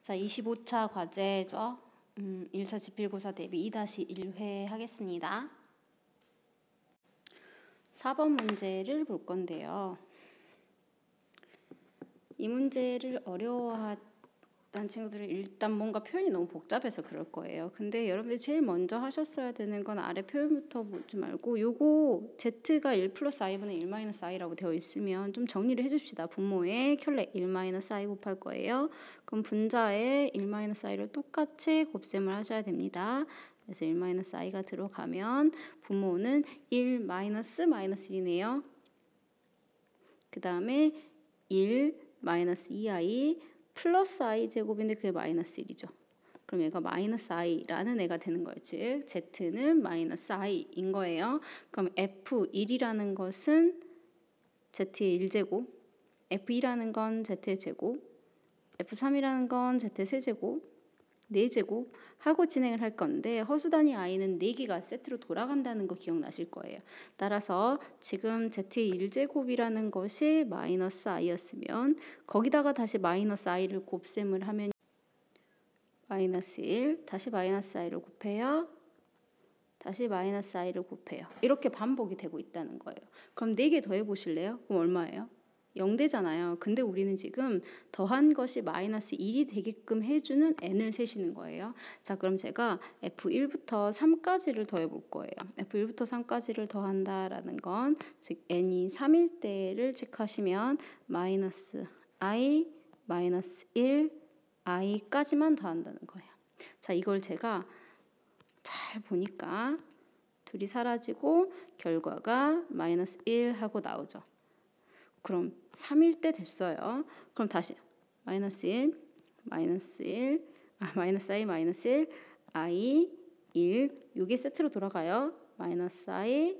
자, 25차 과제죠. 1차 지필고사 대비 2-1회 하겠습니다. 4번 문제를 볼 건데요. 이 문제를 어려워하던 친구들은 일단 뭔가 표현이 너무 복잡해서 그럴 거예요. 근데 여러분들이 제일 먼저 하셨어야 되는 건 아래 표현부터 보지 말고 요거 Z가 1 플러스 I분의 1 마이너스 I라고 되어 있으면 좀 정리를 해줍시다. 분모에 켤레 1 마이너스 I 곱할 거예요. 그럼 분자에 1 마이너스 I를 똑같이 곱셈을 하셔야 됩니다. 그래서 1 마이너스 I가 들어가면 분모는 1 마이너스 마이너스 1이네요. 그 다음에 1 마이너스 2i 플러스 i 제곱인데 그게 마이너스 1이죠. 그럼 얘가 마이너스 i라는 애가 되는 거예요. 즉 z는 마이너스 i인 거예요. 그럼 f1이라는 것은 z의 1제곱, f2라는 건 z의 제곱, f3이라는 건 z의 세제곱, 4제곱 하고 진행을 할 건데 허수단위 i는 4개가 세트로 돌아간다는 거 기억나실 거예요. 따라서 지금 z의 1제곱이라는 것이 마이너스 i였으면 거기다가 다시 마이너스 i를 곱셈을 하면 마이너스 1, 다시 마이너스 i를 곱해요. 다시 마이너스 i를 곱해요. 이렇게 반복이 되고 있다는 거예요. 그럼 4개 더해 보실래요? 그럼 얼마예요? 0되잖아요. 근데 우리는 지금 더한 것이 마이너스 1이 되게끔 해주는 n을 세시는 거예요. 자, 그럼 제가 f1부터 3까지를 더해 볼 거예요. f1부터 3까지를 더한다라는 건 즉 n이 3일 때를 체크하시면 마이너스 i, 마이너스 1, i까지만 더한다는 거예요. 자, 이걸 제가 잘 보니까 둘이 사라지고 결과가 마이너스 1 하고 나오죠. 그럼 3일 때 됐어요. 그럼 다시 마이너스 1, 마이너스 1, 마이너스 i, 마이너스 1, i, 1 이게 세트로 돌아가요. 마이너스 i,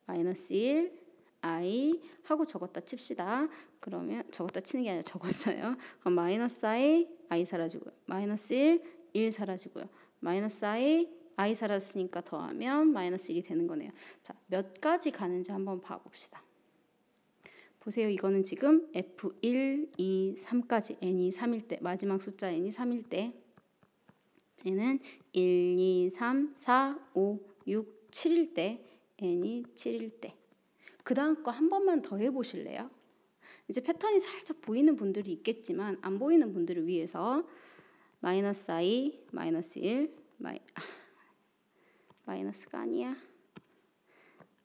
마이너스 1, i 하고 적었다 칩시다. 그러면 적었다 치는 게 아니라 적었어요. 그럼 마이너스 i, i 사라지고요. 마이너스 1, 1 사라지고요. 마이너스 i 사라졌으니까 더하면 마이너스 1이 되는 거네요. 자, 몇 가지 가는지 한번 봐봅시다. 보세요. 이거는 지금 F1, 2, 3까지 n이 3일 때 마지막 숫자 n이 3일 때 얘는 1, 2, 3, 4, 5, 6, 7일 때 n이 7일 때 그 다음 거 한 번만 더 해보실래요? 이제 패턴이 살짝 보이는 분들이 있겠지만 안 보이는 분들을 위해서 마이너스 i, 마이너스 1, 마이너스가 아니야.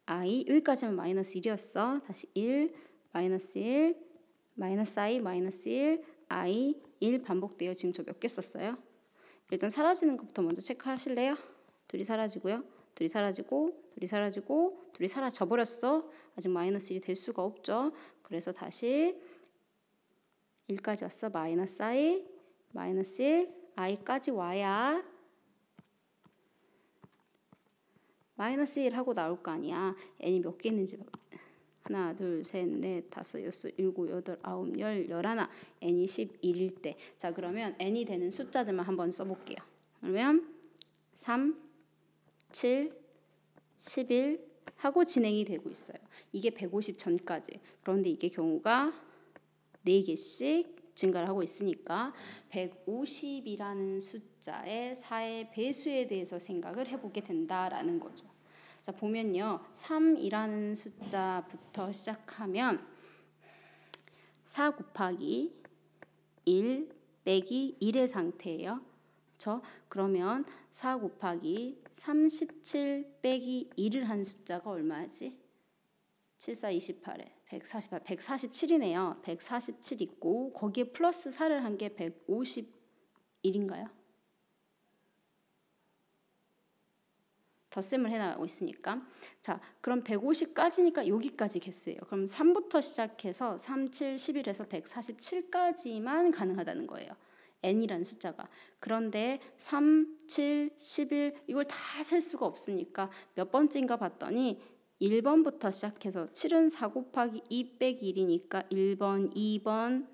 i 여기까지는 마이너스 1이었어. 다시 1, 마이너스 1, 마이너스 i, 마이너스 1, i, 1 반복돼요. 지금 저 몇 개 썼어요? 일단 사라지는 것부터 먼저 체크하실래요? 둘이 사라지고요. 둘이 사라지고, 둘이 사라지고, 둘이 사라져버렸어. 아직 마이너스 1이 될 수가 없죠. 그래서 다시 1까지 왔어. 마이너스 i, 마이너스 1, i까지 와야 마이너스 1 하고 나올 거 아니야. n이 몇 개 있는지 하나, 둘, 셋, 넷, 다섯, 여섯, 일곱, 여덟, 아홉, 열, 열하나. n이 11일 때. 자, 그러면 n이 되는 숫자들만 한번 써볼게요. 그러면 3, 7, 11 하고 진행이 되고 있어요. 이게 150 전까지. 그런데 이게 경우가 4개씩 증가를 하고 있으니까 150이라는 숫자의 4의 배수에 대해서 생각을 해보게 된다라는 거죠. 자, 보면요. 3이라는 숫자부터 시작하면 4 곱하기 1 빼기 1의 상태예요. 그렇죠? 그러면 4 곱하기 37 빼기 1을 한 숫자가 얼마지? 7, 4, 28에 148, 147이네요. 147 있고 거기에 플러스 4를 한 게 151인가요? 덧셈을 해나가고 있으니까. 자, 그럼 150까지니까 여기까지 개수예요. 그럼 3부터 시작해서 3, 7, 11에서 147까지만 가능하다는 거예요. n이라는 숫자가. 그런데 3, 7, 11 이걸 다 셀 수가 없으니까 몇 번째인가 봤더니 1번부터 시작해서 7은 4 곱하기 2 빼기 1이니까 1번, 2번,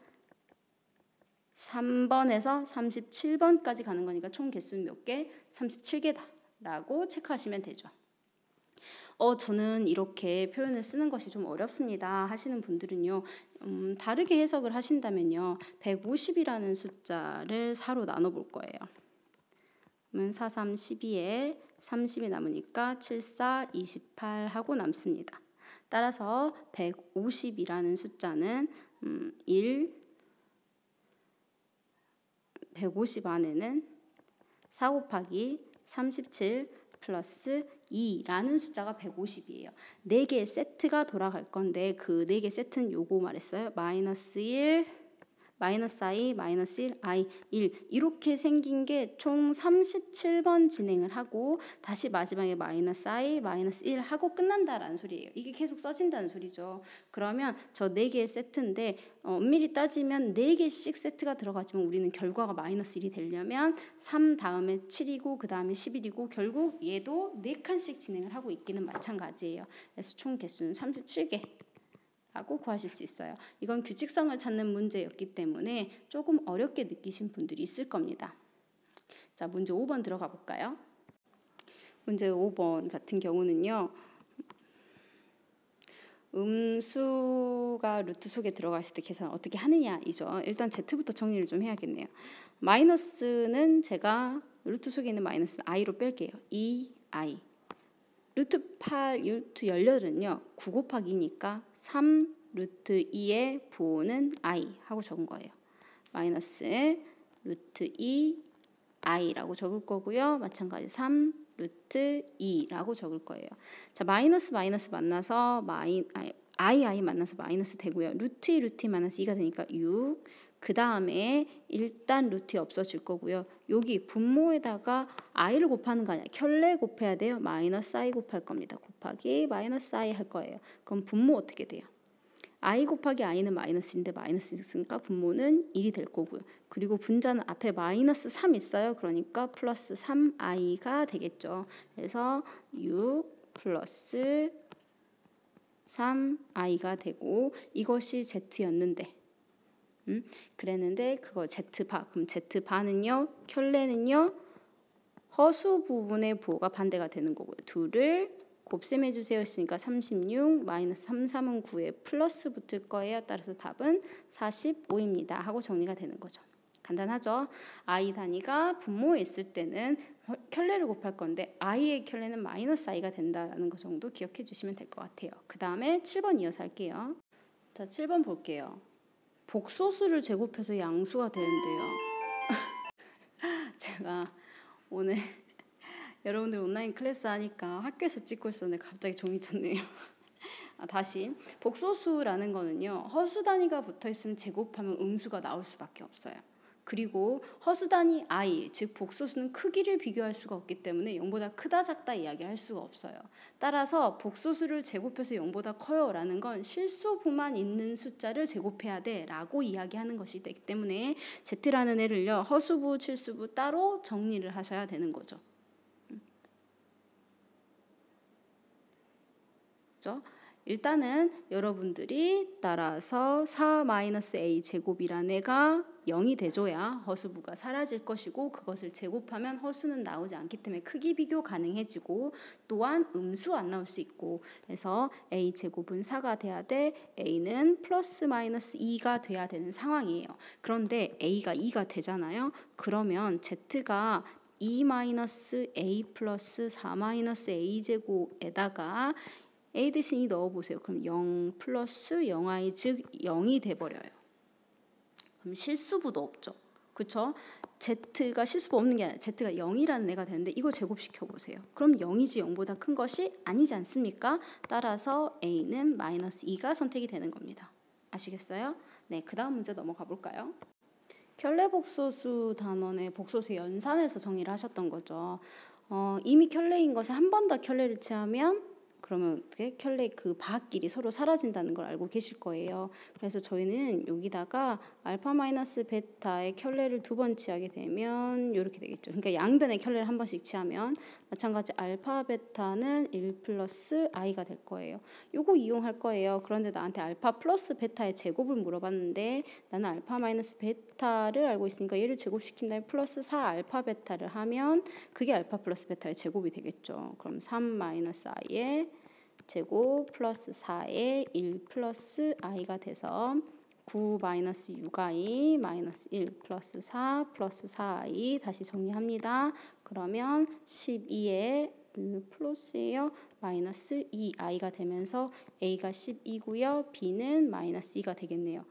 3번에서 37번까지 가는 거니까 총 개수는 몇 개? 37개다 라고 체크하시면 되죠. 저는 이렇게 표현을 쓰는 것이 좀 어렵습니다 하시는 분들은요. 다르게 해석을 하신다면요. 150이라는 숫자를 4로 나눠 볼 거예요. 그러면 4, 3, 12에 30이 남으니까 7, 4, 28 하고 남습니다. 따라서 150이라는 숫자는 150 안에는 4 곱하기 37 플러스 2라는 숫자가 150이에요. 4개의 세트가 돌아갈 건데 그 4개 세트는 요거 말했어요. 마이너스 1, 마이너스 i, 마이너스 1, i, 1 이렇게 생긴 게 총 37번 진행을 하고 다시 마지막에 마이너스 i, 마이너스 1 하고 끝난다라는 소리예요. 이게 계속 써진다는 소리죠. 그러면 저 4개의 세트인데 엄밀히 따지면 4개씩 세트가 들어가지만 우리는 결과가 마이너스 1이 되려면 3 다음에 7이고 그 다음에 11이고 결국 얘도 4칸씩 진행을 하고 있기는 마찬가지예요. 그래서 총 개수는 37개. 라고 구하실 수 있어요. 이건 규칙성을 찾는 문제였기 때문에 조금 어렵게 느끼신 분들이 있을 겁니다. 자, 문제 5번 들어가 볼까요? 문제 5번 같은 경우는요. 음수가 루트 속에 들어갔을 때 계산 어떻게 하느냐이죠. 일단 Z부터 정리를 좀 해야겠네요. 마이너스는 제가 루트 속에 있는 마이너스 i로 뺄게요. 2i. 루트 8, 루트 18은요. 9 곱하기 2니까 3 루트 2의 부호는 i 하고 적은 거예요. 마이너스 루트 2 i라고 적을 거고요. 마찬가지 3 루트 2라고 적을 거예요. 자, 마이너스 마이너스 만나서 i 만나서 마이너스 되고요. 루트 2 루트 2 마이너스 2가 되니까 6. 그 다음에 일단 루트 없어질 거고요. 여기 분모에다가 i를 곱하는 거 아니야. 켤레 곱해야 돼요. 마이너스 i 곱할 겁니다. 곱하기 마이너스 i 할 거예요. 그럼 분모 어떻게 돼요? i 곱하기 i는 마이너스인데 마이너스 있으니까 분모는 1이 될 거고요. 그리고 분자는 앞에 마이너스 3 있어요. 그러니까 플러스 3i가 되겠죠. 그래서 6 플러스 3i가 되고 이것이 z였는데 그랬는데 그거 z바. 그럼 z바는요. 켤레는요. 허수 부분의 부호가 반대가 되는 거고요. 2를 곱셈해 주세요 했으니까 36 마이너스 3, 3은 9에 플러스 붙을 거예요. 따라서 답은 45입니다. 하고 정리가 되는 거죠. 간단하죠? i 단위가 분모에 있을 때는 켤레를 곱할 건데 i의 켤레는 마이너스 i가 된다는 거 정도 기억해 주시면 될 것 같아요. 그 다음에 7번 이어서 할게요. 자, 7번 볼게요. 복소수를 제곱해서 양수가 되는데요. 제가 오늘 여러분들 온라인 클래스 하니까 학교에서 찍고 있었는데 갑자기 종이 쳤네요. 다시 복소수라는 거는요. 허수 단위가 붙어 있으면 제곱하면 음수가 나올 수밖에 없어요. 그리고 허수 단위 i, 즉 복소수는 크기를 비교할 수가 없기 때문에 0보다 크다 작다 이야기할 수가 없어요. 따라서 복소수를 제곱해서 0보다 커요 라는 건 실수부만 있는 숫자를 제곱해야 돼 라고 이야기하는 것이기 때문에 z라는 애를요. 허수부, 실수부 따로 정리를 하셔야 되는 거죠. 그렇죠? 일단은 여러분들이 따라서 4-a 제곱이라는 애가 0이 돼줘야 허수부가 사라질 것이고 그것을 제곱하면 허수는 나오지 않기 때문에 크기 비교 가능해지고 또한 음수 안 나올 수 있고 그래서 a 제곱은 4가 돼야 돼 a는 플러스 마이너스 2가 돼야 되는 상황이에요. 그런데 a가 2가 되잖아요. 그러면 z가 2-a 플러스 4-a 제곱에다가 a 대신 2 넣어보세요. 그럼 0 플러스 0i 즉 0이 돼버려요. 그럼 실수부도 없죠. 그렇죠? z가 실수부 없는 게 아니라 z가 0이라는 애가 되는데 이거 제곱시켜보세요. 그럼 0이지 0보다 큰 것이 아니지 않습니까? 따라서 a는 마이너스 2가 선택이 되는 겁니다. 아시겠어요? 네, 그 다음 문제 넘어가 볼까요? 켤레 복소수 단원의 복소수 연산에서 정리를 하셨던 거죠. 이미 켤레인 것에 한 번 더 켤레를 취하면 그러면 어떻게 켤레 그 바끼리 서로 사라진다는 걸 알고 계실 거예요. 그래서 저희는 여기다가 알파 마이너스 베타의 켤레를 2번 취하게 되면 이렇게 되겠죠. 그러니까 양변의 켤레를 한 번씩 취하면 마찬가지 알파 베타는 1 플러스 i가 될 거예요. 요거 이용할 거예요. 그런데 나한테 알파 플러스 베타의 제곱을 물어봤는데 나는 알파 마이너스 베타를 알고 있으니까 얘를 제곱시킨 다음에 플러스 4 알파 베타를 하면 그게 알파 플러스 베타의 제곱이 되겠죠. 그럼 3 마이너스 i의 제곱 플러스 4에 1 플러스 i가 돼서 9 마이너스 6i 마이너스 1 플러스 4 플러스 4i 다시 정리합니다. 그러면 12에 플러스예요. 마이너스 2i가 되면서 a가 12고요. b는 마이너스 2가 되겠네요.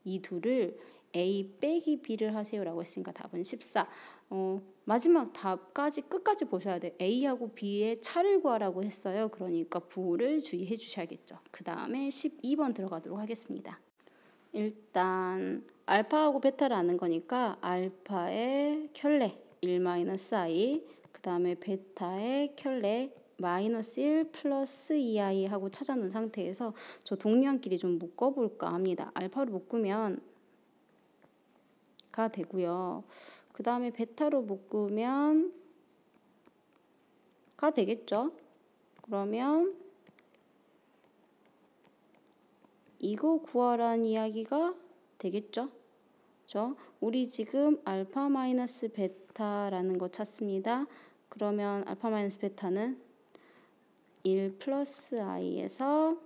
이 둘을 a 빼기 b를 하세요라고 했으니까 답은 14. 마지막 답까지 끝까지 보셔야 돼요. a하고 b의 차를 구하라고 했어요. 그러니까 부호를 주의해 주셔야겠죠. 그 다음에 12번 들어가도록 하겠습니다. 일단 알파하고 베타를 아는 거니까 알파의 켤레 1-i 그 다음에 베타의 켤레 마이너스 1 플러스 2i 하고 찾아놓은 상태에서 저 동류한끼리 좀 묶어볼까 합니다. 알파로 묶으면 가 되고요. 그 다음에 베타로 묶으면 가 되겠죠. 그러면 이거 구하라는 이야기가 되겠죠. 그렇죠? 우리 지금 알파 마이너스 베타라는 거 찾습니다. 그러면 알파 마이너스 베타는 1 플러스 i에서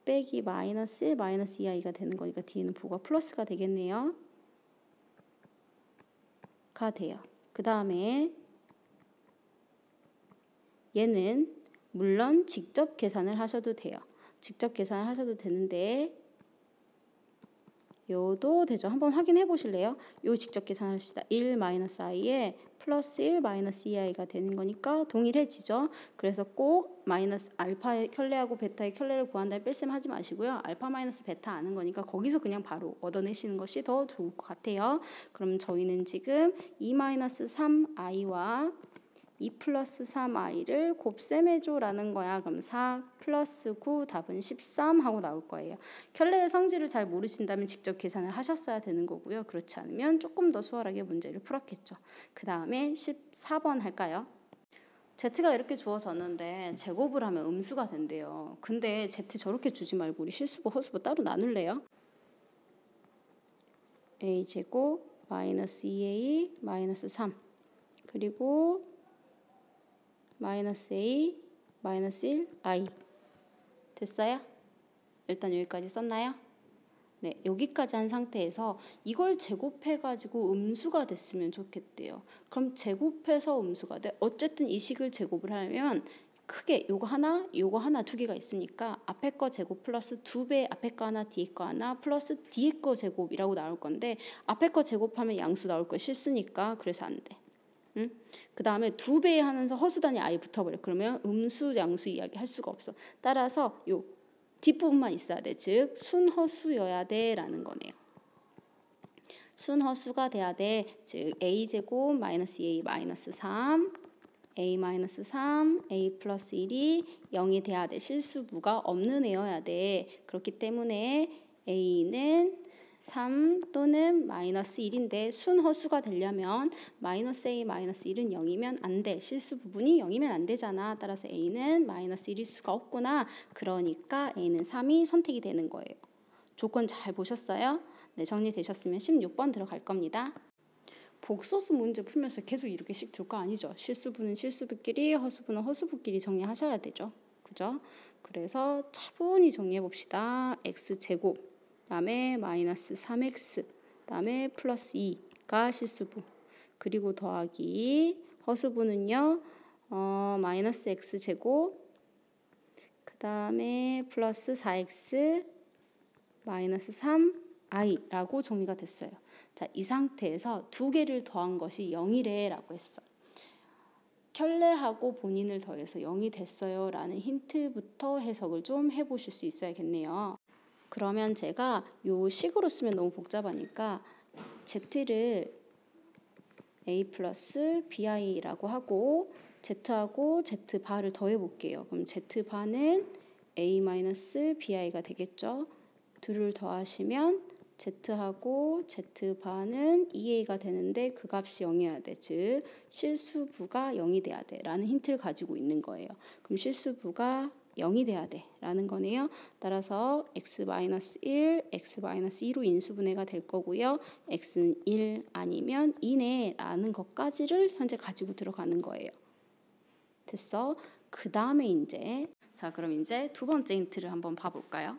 빼기 마이너스 1 마이너스 2i가 되는 거니까 뒤에는 부호가 플러스가 되겠네요. 가 돼요. 그 다음에 얘는 물론 직접 계산을 하셔도 돼요. 직접 계산을 하셔도 되는데 요도 되죠. 한번 확인해 보실래요? 요 직접 계산합시다. 1-i에 플러스 1-2i가 되는 거니까 동일해지죠. 그래서 꼭 마이너스 알파의 켤레하고 베타의 켤레를 구한다에 뺄셈 하지 마시고요. 알파 마이너스 베타 아는 거니까 거기서 그냥 바로 얻어내시는 것이 더 좋을 것 같아요. 그럼 저희는 지금 2-3i와 2 플러스 3i를 곱셈해줘라는 거야. 그럼 4 플러스 9 답은 13 하고 나올 거예요. 켤레의 성질을 잘 모르신다면 직접 계산을 하셨어야 되는 거고요. 그렇지 않으면 조금 더 수월하게 문제를 풀었겠죠. 그 다음에 14번 할까요? z가 이렇게 주어졌는데 제곱을 하면 음수가 된대요. 근데 z 저렇게 주지 말고 우리 실수부 허수부 따로 나눌래요? a제곱 마이너스 2a 마이너스 3 그리고 마이너스 a 마이너스 1 i 됐어요? 일단 여기까지 썼나요? 네, 여기까지 한 상태에서 이걸 제곱해가지고 음수가 됐으면 좋겠대요. 그럼 제곱해서 음수가 돼. 어쨌든 이 식을 제곱을 하면 크게 요거 하나 두 개가 있으니까 앞에 거 제곱 플러스 2배 앞에 거 하나 뒤에 거 하나 플러스 뒤에 거 제곱이라고 나올 건데 앞에 거 제곱하면 양수 나올 거 실수니까 그래서 안 돼. 응? 그 다음에 2배 하면서 허수단이 아예 붙어버려. 그러면 음수 양수 이야기 할 수가 없어. 따라서 요 뒷부분만 있어야 돼. 즉 순허수여야 돼 라는 거네요. 순허수가 돼야 돼. 즉 a제곱 마이너스 2a 마이너스 3 a 마이너스 3 a 플러스 1이 0이 돼야 돼. 실수부가 없는 애여야 돼. 그렇기 때문에 a는 3 또는 마이너스 1인데 순허수가 되려면 마이너스 a 마이너스 1은 0이면 안 돼. 실수 부분이 0이면 안 되잖아. 따라서 a는 마이너스 1일 수가 없구나. 그러니까 a는 3이 선택이 되는 거예요. 조건 잘 보셨어요? 네, 정리되셨으면 16번 들어갈 겁니다. 복소수 문제 풀면서 계속 이렇게씩 줄 거 아니죠. 실수부는 실수부끼리, 허수부는 허수부끼리 정리하셔야 되죠. 그죠? 그래서 차분히 정리해 봅시다. x제곱 다음에 마이너스 3x 다음에 플러스 2가 실수부 그리고 더하기 허수부는요 마이너스 x제곱 그 다음에 플러스 4x 마이너스 3i라고 정리가 됐어요. 자, 이 상태에서 두 개를 더한 것이 0이래 라고 했어. 켤레하고 본인을 더해서 0이 됐어요 라는 힌트부터 해석을 좀 해보실 수 있어야겠네요. 그러면 제가 요 식으로 쓰면 너무 복잡하니까 z를 a 플러스 bi라고 하고 z하고 z바를 더해 볼게요. 그럼 z바는 a 마이너스 bi가 되겠죠. 둘을 더하시면 z하고 z바는 2a가 되는데 그 값이 0이어야 돼. 즉 실수부가 0이 돼야 돼 라는 힌트를 가지고 있는 거예요. 그럼 실수부가 0이 돼야 돼 라는 거네요. 따라서 x-1, x-2로 인수분해가 될 거고요. x는 1 아니면 2네 라는 것까지를 현재 가지고 들어가는 거예요. 됐어? 그 다음에 이제 자, 그럼 이제 두 번째 힌트를 한번 봐볼까요?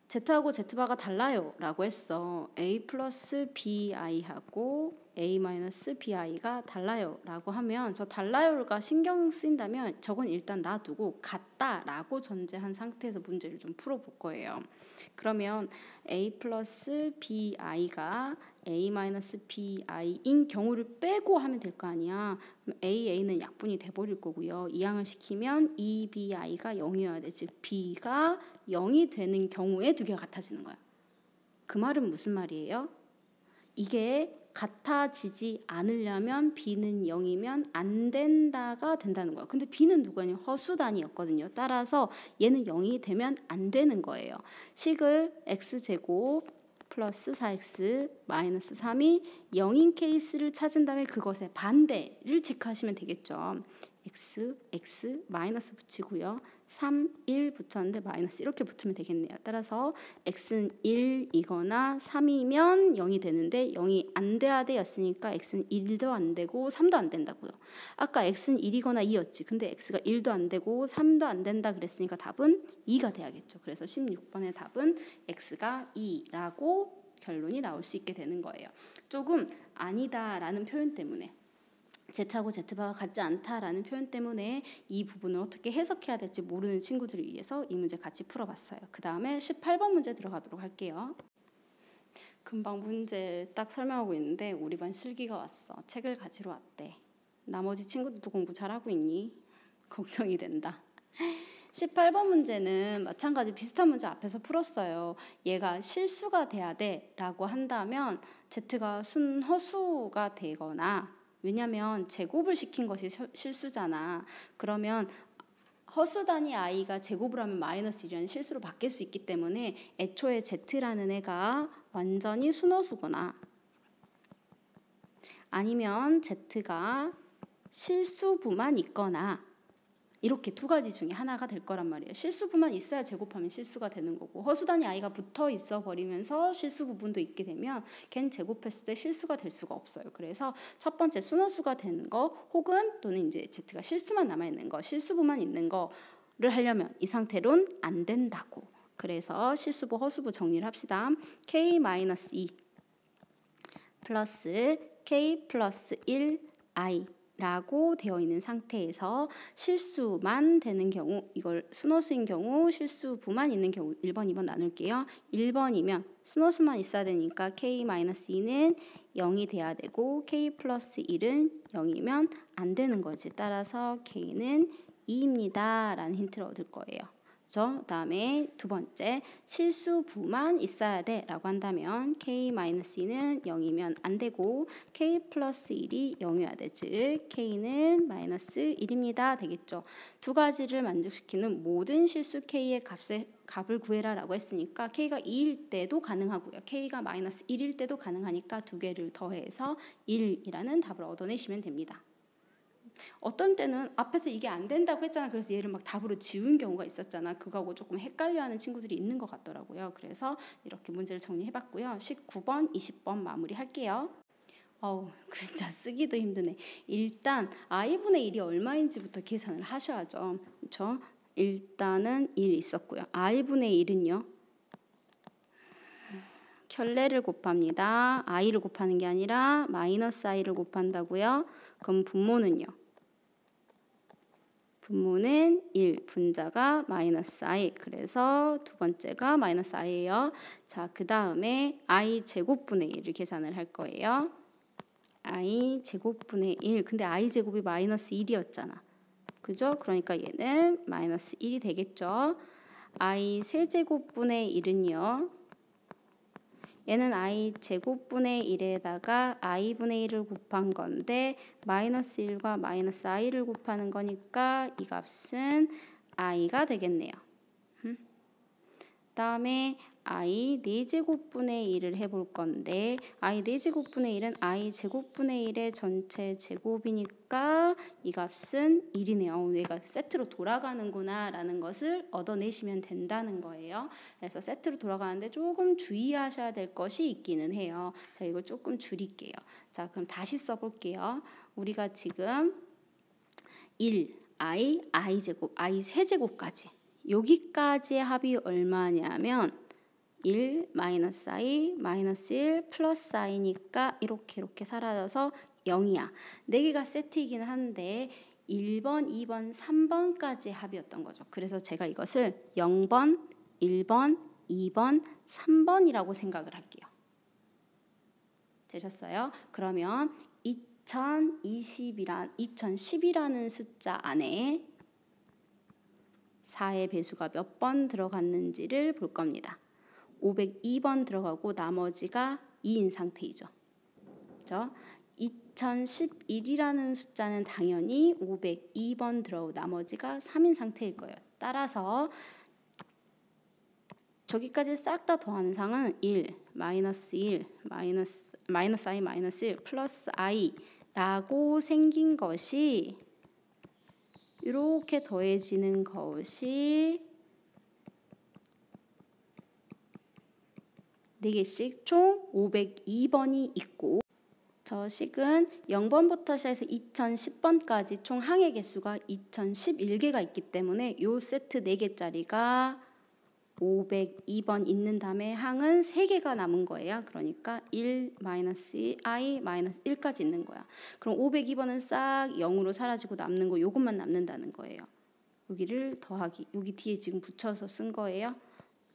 Z하고 Z바가 달라요 라고 했어. A 플러스 BI하고 A 마이너스 BI가 달라요 라고 하면 저 달라요가 신경 쓰인다면 저건 일단 놔두고 같다 라고 전제한 상태에서 문제를 좀 풀어볼 거예요. 그러면 A 플러스 BI가 A 마이너스 BI인 경우를 빼고 하면 될 거 아니야. 그럼 AA는 약분이 돼버릴 거고요. 이항을 시키면 EBI가 0이어야 돼. 즉 B가 0이 되는 경우에 두 개가 같아지는 거야. 그 말은 무슨 말이에요? 이게 같아지지 않으려면 B는 0이면 안 된다가 된다는 거야. 근데 B는 누구냐? 허수단위였거든요. 따라서 얘는 0이 되면 안 되는 거예요. 식을 x제곱 플러스 4x 마이너스 3이 0인 케이스를 찾은 다음에 그것의 반대를 체크하시면 되겠죠. x 마이너스 붙이고요. 3, 1 붙였는데 마이너스 이렇게 붙으면 되겠네요. 따라서 x는 1이거나 3이면 0이 되는데 0이 안 돼야 돼였으니까 x는 1도 안 되고 3도 안 된다고요. 아까 x는 1이거나 2였지. 근데 x가 1도 안 되고 3도 안 된다 그랬으니까 답은 2가 돼야겠죠. 그래서 16번의 답은 x가 2라고 결론이 나올 수 있게 되는 거예요. 조금 아니다라는 표현 때문에 Z하고 Z바가 같지 않다라는 표현 때문에 이 부분을 어떻게 해석해야 될지 모르는 친구들을 위해서 이 문제 같이 풀어봤어요. 그 다음에 18번 문제 들어가도록 할게요. 금방 문제 딱 설명하고 있는데 우리 반 슬기가 왔어. 책을 가지러 왔대. 나머지 친구들도 공부 잘하고 있니? 걱정이 된다. 18번 문제는 마찬가지 비슷한 문제 앞에서 풀었어요. 얘가 실수가 돼야 돼 라고 한다면 Z가 순허수가 되거나 왜냐면 제곱을 시킨 것이 실수잖아. 그러면 허수 단위 i가 제곱을 하면 마이너스 1이라는 실수로 바뀔 수 있기 때문에 애초에 Z라는 애가 완전히 순허수거나 아니면 Z가 실수부만 있거나 이렇게 두 가지 중에 하나가 될 거란 말이에요. 실수부만 있어야 제곱하면 실수가 되는 거고 허수단위 i가 붙어 있어 버리면서 실수 부분도 있게 되면 걘 제곱했을 때 실수가 될 수가 없어요. 그래서 첫 번째 순허수가 되는 거 혹은 또는 이제 Z가 실수만 남아 있는 거, 실수부만 있는 거를 하려면 이 상태로는 안 된다고. 그래서 실수부, 허수부 정리를 합시다. K-2 플러스 K 플러스 1I 라고 되어 있는 상태에서 실수만 되는 경우 이걸 순허수인 경우 실수부만 있는 경우 1번, 2번 나눌게요. 1번이면 순허수만 있어야 되니까 K-2는 0이 돼야 되고 K 플러스 1은 0이면 안 되는 거지. 따라서 K는 2입니다 라는 힌트를 얻을 거예요. 그 다음에 두 번째 실수부만 있어야 돼 라고 한다면 K-2는 0이면 안 되고 K 플러스 1이 0이어야 돼. 즉 K는 마이너스 1입니다 되겠죠. 두 가지를 만족시키는 모든 실수 K의 값을 구해라 라고 했으니까 K가 2일 때도 가능하고요. K가 마이너스 1일 때도 가능하니까 두 개를 더해서 1이라는 답을 얻어내시면 됩니다. 어떤 때는 앞에서 이게 안 된다고 했잖아. 그래서 얘를 막 답으로 지운 경우가 있었잖아. 그거하고 조금 헷갈려하는 친구들이 있는 것 같더라고요. 그래서 이렇게 문제를 정리해봤고요. 19번, 20번 마무리할게요. 글자 쓰기도 힘드네. 일단 i분의 1이 얼마인지부터 계산을 하셔야죠. 그렇죠? 일단은 1 있었고요. i분의 1은요. 켤레를 곱합니다. i를 곱하는 게 아니라 마이너스 i를 곱한다고요. 그럼 분모는요. 분모는 1, 분자가 마이너스 i. 그래서 두 번째가 마이너스 i예요. 자, 그 다음에 i 제곱분의 1을 계산을 할 거예요. i 제곱분의 1. 근데 i 제곱이 마이너스 1이었잖아. 그죠? 그러니까 얘는 마이너스 1이 되겠죠. i 세제곱분의 1은요. 얘는 i 제곱분의 1에다가 i분의 1을 곱한 건데 마이너스 1과 마이너스 i를 곱하는 거니까 이 값은 i가 되겠네요. 다음에 i 4제곱분의 1을 해볼 건데 i 4제곱분의 1은 i 제곱분의 1의 전체 제곱이니까 이 값은 1이네요. 얘가 세트로 돌아가는구나 라는 것을 얻어내시면 된다는 거예요. 그래서 세트로 돌아가는데 조금 주의하셔야 될 것이 있기는 해요. 자, 이걸 조금 줄일게요. 자, 그럼 다시 써볼게요. 우리가 지금 1, i제곱, i 세제곱까지 여기까지의 합이 얼마냐면 1 마이너스 i 마이너스 1 플러스 i니까 이렇게 사라져서 0이야. 4개가 세트이긴 한데 1번, 2번, 3번까지 합이었던 거죠. 그래서 제가 이것을 0번, 1번, 2번, 3번이라고 생각을 할게요. 되셨어요? 그러면 2010이라는 숫자 안에 4의 배수가 몇 번 들어갔는지를 볼 겁니다. 502번 들어가고 나머지가 2인 상태이죠. 그렇죠? 2011이라는 숫자는 당연히 502번 들어오고 나머지가 3인 상태일 거예요. 따라서 저기까지 싹 다 더하는 상은 1, 마이너스 1, 마이너스 i, 마이너스 1, 플러스 i 라고 생긴 것이 이렇게 더해지는 것이 4개씩 총 502번이 있고 저 식은 0번부터 시작해서 2010번까지 총 항의 개수가 2011개가 있기 때문에 이 세트 4개짜리가 502번 있는 다음에 항은 3개가 남은 거예요. 그러니까 1, 마이너스 i, 마이너스 1까지 있는 거야. 그럼 502번은 싹 0으로 사라지고 남는 거 이것만 남는다는 거예요. 여기를 더하기, 여기 뒤에 지금 붙여서 쓴 거예요.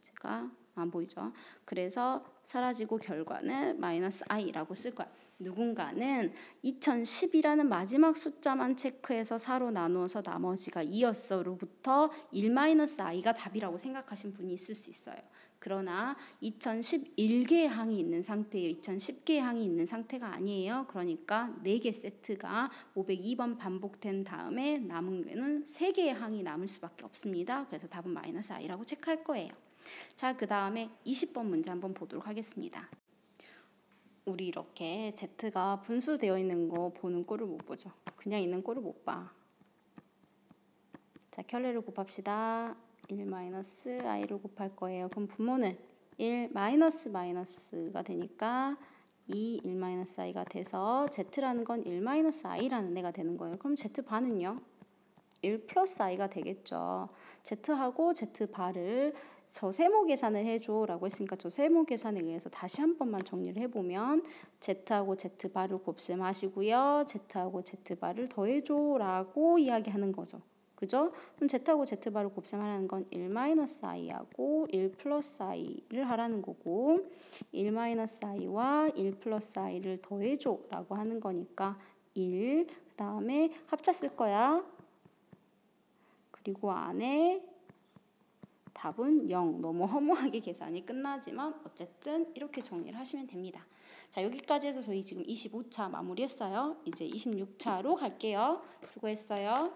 제가 안 보이죠? 그래서 사라지고 결과는 마이너스 i라고 쓸 거야. 누군가는 2010이라는 마지막 숫자만 체크해서 4로 나누어서 나머지가 2였어로부터 1-i가 답이라고 생각하신 분이 있을 수 있어요. 그러나 2011개의 항이 있는 상태예요. 2010개의 항이 있는 상태가 아니에요. 그러니까 4개 세트가 502번 반복된 다음에 남은 게는 3개의 항이 남을 수밖에 없습니다. 그래서 답은 마이너스 i라고 체크할 거예요. 자, 그 다음에 20번 문제 한번 보도록 하겠습니다. 우리 이렇게 Z가 분수되어 있는 거 보는 꼴을 못 보죠. 그냥 있는 꼴을 못 봐. 자, 켤레를 곱합시다. 1-i를 곱할 거예요. 그럼 분모는 1 마이너스가 되니까 2 1-i가 돼서 Z라는 건 1-i라는 애가 되는 거예요. 그럼 Z반은요? 1 플러스 i가 되겠죠. Z하고 Z바를 저 세모 계산을 해줘 라고 했으니까 저 세모 계산에 의해서 다시 한 번만 정리를 해보면 Z하고 Z바를 곱셈하시고요. Z하고 Z바를 더해줘 라고 이야기하는 거죠. 그죠? 그럼 Z하고 Z바를 곱셈하라는 건 1-i하고 1 플러스 i를 하라는 거고 1-i와 1 플러스 i를 더해줘 라고 하는 거니까 1, 그 다음에 합차 쓸 거야. 그리고 안에 답은 0. 너무 허무하게 계산이 끝나지만 어쨌든 이렇게 정리를 하시면 됩니다. 자, 여기까지 해서 저희 지금 25차 마무리했어요. 이제 26차로 갈게요. 수고했어요.